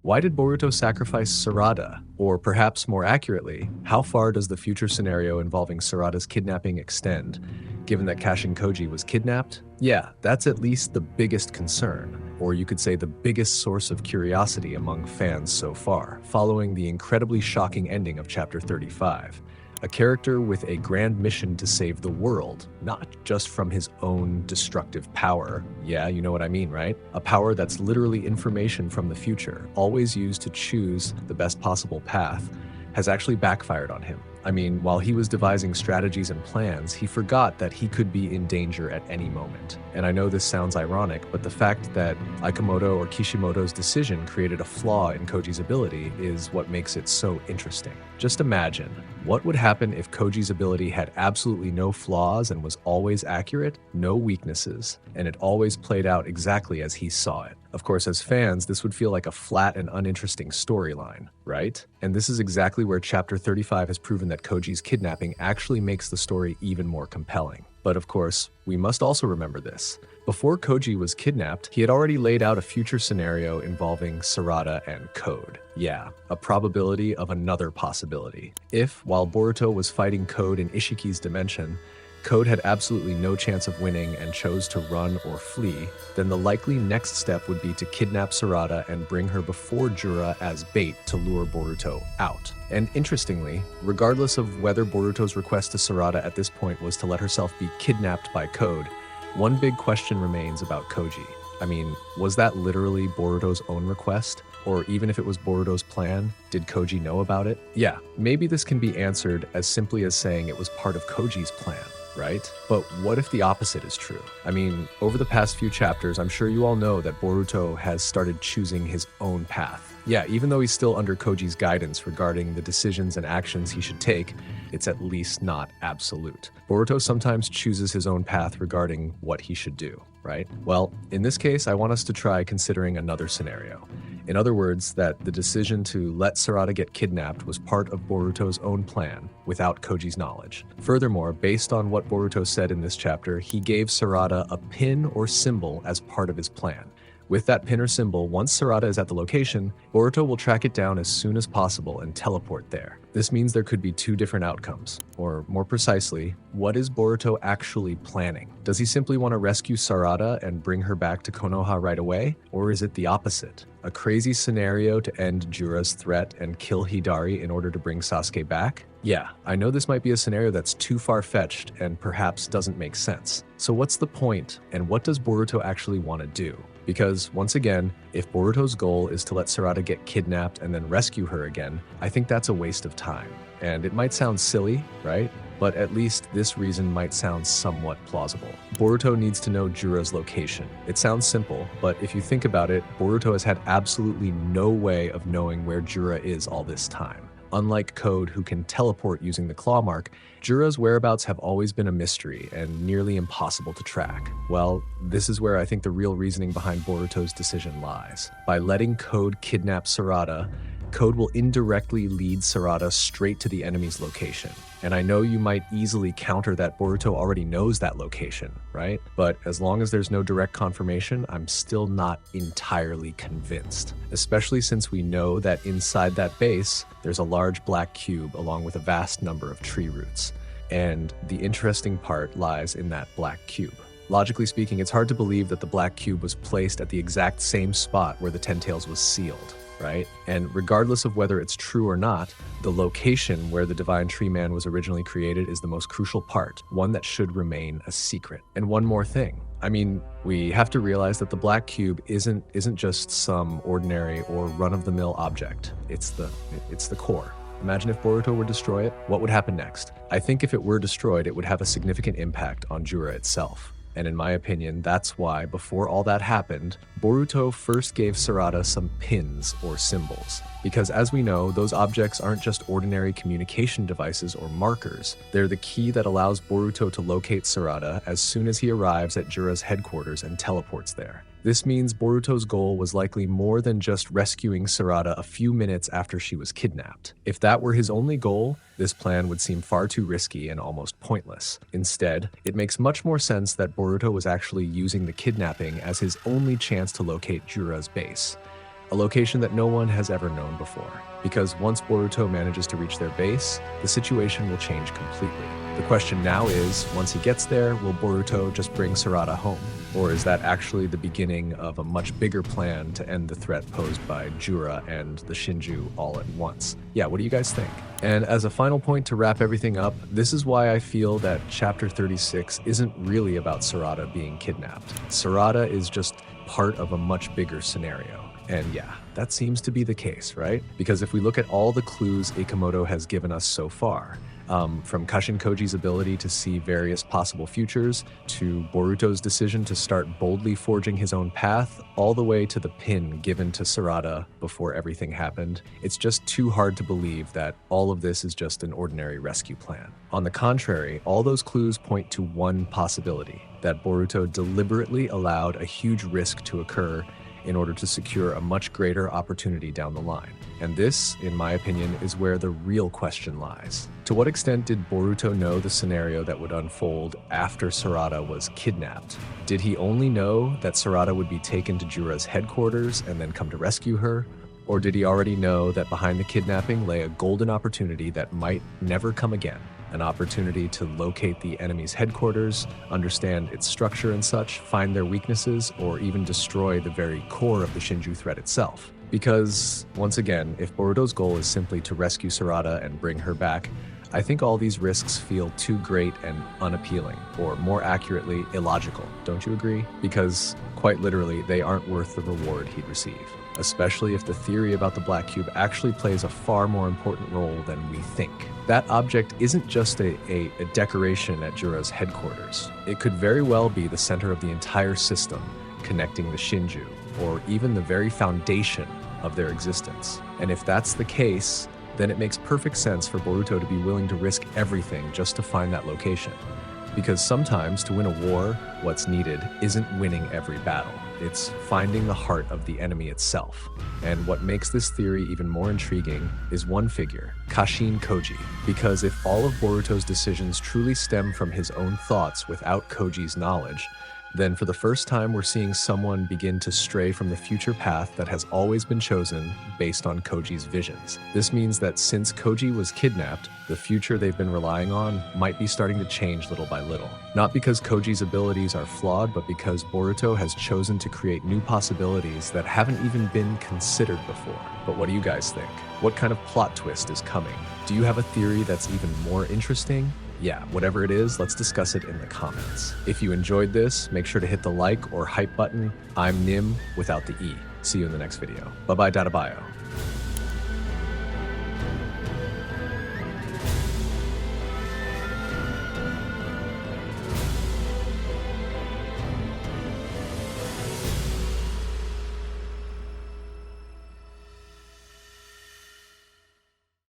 Why did Boruto sacrifice Sarada? Or perhaps more accurately, how far does the future scenario involving Sarada's kidnapping extend? Given that Kashin Koji was kidnapped? Yeah, that's at least the biggest concern, or you could say the biggest source of curiosity among fans so far, following the incredibly shocking ending of Chapter 35. A character with a grand mission to save the world, not just from his own destructive power. Yeah, you know what I mean, right? A power that's literally information from the future, always used to choose the best possible path, has actually backfired on him. I mean, while he was devising strategies and plans, he forgot that he could be in danger at any moment. And I know this sounds ironic, but the fact that Aikamoto or Kishimoto's decision created a flaw in Koji's ability is what makes it so interesting. Just imagine, what would happen if Koji's ability had absolutely no flaws and was always accurate, no weaknesses, and it always played out exactly as he saw it? Of course, as fans, this would feel like a flat and uninteresting storyline, right? And this is exactly where Chapter 35 has proven that Koji's kidnapping actually makes the story even more compelling. But of course, we must also remember this. Before Koji was kidnapped, he had already laid out a future scenario involving Sarada and Code. Yeah, a probability of another possibility. If, while Boruto was fighting Code in Ishiki's dimension, Code had absolutely no chance of winning and chose to run or flee, then the likely next step would be to kidnap Sarada and bring her before Jura as bait to lure Boruto out. And interestingly, regardless of whether Boruto's request to Sarada at this point was to let herself be kidnapped by Code, one big question remains about Koji. I mean, was that literally Boruto's own request? Or even if it was Boruto's plan, did Koji know about it? Yeah, maybe this can be answered as simply as saying it was part of Koji's plan, right? But what if the opposite is true? I mean, over the past few chapters, I'm sure you all know that Boruto has started choosing his own path. Yeah, even though he's still under Koji's guidance regarding the decisions and actions he should take, it's at least not absolute. Boruto sometimes chooses his own path regarding what he should do, right? Well, in this case, I want us to try considering another scenario. In other words, that the decision to let Sarada get kidnapped was part of Boruto's own plan, without Koji's knowledge. Furthermore, based on what Boruto said in this chapter, he gave Sarada a pin or symbol as part of his plan. With that pin or symbol, once Sarada is at the location, Boruto will track it down as soon as possible and teleport there. This means there could be two different outcomes. Or more precisely, what is Boruto actually planning? Does he simply want to rescue Sarada and bring her back to Konoha right away? Or is it the opposite? A crazy scenario to end Jura's threat and kill Hidari in order to bring Sasuke back? Yeah, I know this might be a scenario that's too far-fetched and perhaps doesn't make sense. So what's the point, and what does Boruto actually want to do? Because, once again, if Boruto's goal is to let Sarada get kidnapped and then rescue her again, I think that's a waste of time. And it might sound silly, right? But at least this reason might sound somewhat plausible. Boruto needs to know Jura's location. It sounds simple, but if you think about it, Boruto has had absolutely no way of knowing where Jura is all this time. Unlike Code, who can teleport using the claw mark, Jura's whereabouts have always been a mystery and nearly impossible to track. Well, this is where I think the real reasoning behind Boruto's decision lies. By letting Code kidnap Sarada, Code will indirectly lead Sarada straight to the enemy's location. And I know you might easily counter that Boruto already knows that location, right? But as long as there's no direct confirmation, I'm still not entirely convinced. Especially since we know that inside that base, there's a large black cube along with a vast number of tree roots. And the interesting part lies in that black cube. Logically speaking, it's hard to believe that the black cube was placed at the exact same spot where the Ten Tails was sealed, right? And regardless of whether it's true or not, the location where the Divine Tree Man was originally created is the most crucial part, one that should remain a secret. And one more thing. I mean, we have to realize that the black cube isn't just some ordinary or run-of-the-mill object. It's the core. Imagine if Boruto were to destroy it, what would happen next? I think if it were destroyed, it would have a significant impact on Jura itself. And in my opinion, that's why, before all that happened, Boruto first gave Sarada some pins or symbols. Because as we know, those objects aren't just ordinary communication devices or markers. They're the key that allows Boruto to locate Sarada as soon as he arrives at Jura's headquarters and teleports there. This means Boruto's goal was likely more than just rescuing Sarada a few minutes after she was kidnapped. If that were his only goal, this plan would seem far too risky and almost pointless. Instead, it makes much more sense that Boruto was actually using the kidnapping as his only chance to locate Jura's base. a location that no one has ever known before. Because once Boruto manages to reach their base, the situation will change completely. The question now is, once he gets there, will Boruto just bring Sarada home? Or is that actually the beginning of a much bigger plan to end the threat posed by Jura and the Shinju all at once? Yeah, what do you guys think? And as a final point to wrap everything up, this is why I feel that Chapter 36 isn't really about Sarada being kidnapped. Sarada is just part of a much bigger scenario. And yeah, that seems to be the case, right? Because if we look at all the clues Ikemoto has given us so far, from Kashin Koji's ability to see various possible futures, to Boruto's decision to start boldly forging his own path, all the way to the pin given to Sarada before everything happened, it's just too hard to believe that all of this is just an ordinary rescue plan. On the contrary, all those clues point to one possibility, that Boruto deliberately allowed a huge risk to occur in order to secure a much greater opportunity down the line. And this, in my opinion, is where the real question lies. To what extent did Boruto know the scenario that would unfold after Sarada was kidnapped? Did he only know that Sarada would be taken to Jura's headquarters and then come to rescue her? Or did he already know that behind the kidnapping lay a golden opportunity that might never come again? An opportunity to locate the enemy's headquarters, understand its structure and such, find their weaknesses, or even destroy the very core of the Shinju threat itself. Because, once again, if Boruto's goal is simply to rescue Sarada and bring her back, I think all these risks feel too great and unappealing, or more accurately, illogical. Don't you agree? Because, quite literally, they aren't worth the reward he'd receive. Especially if the theory about the Black Cube actually plays a far more important role than we think. That object isn't just a decoration at Jura's headquarters. It could very well be the center of the entire system, connecting the Shinju, or even the very foundation of their existence. And if that's the case, then it makes perfect sense for Boruto to be willing to risk everything just to find that location. Because sometimes, to win a war, what's needed isn't winning every battle. It's finding the heart of the enemy itself. And what makes this theory even more intriguing is one figure, Kashin Koji. Because if all of Boruto's decisions truly stem from his own thoughts without Koji's knowledge, then for the first time we're seeing someone begin to stray from the future path that has always been chosen based on Koji's visions. This means that since Koji was kidnapped, the future they've been relying on might be starting to change little by little. Not because Koji's abilities are flawed, but because Boruto has chosen to create new possibilities that haven't even been considered before. But what do you guys think? What kind of plot twist is coming? Do you have a theory that's even more interesting? Yeah, whatever it is, let's discuss it in the comments. If you enjoyed this, make sure to hit the like or hype button. I'm Nim without the E. See you in the next video. Bye-bye, Data Bio.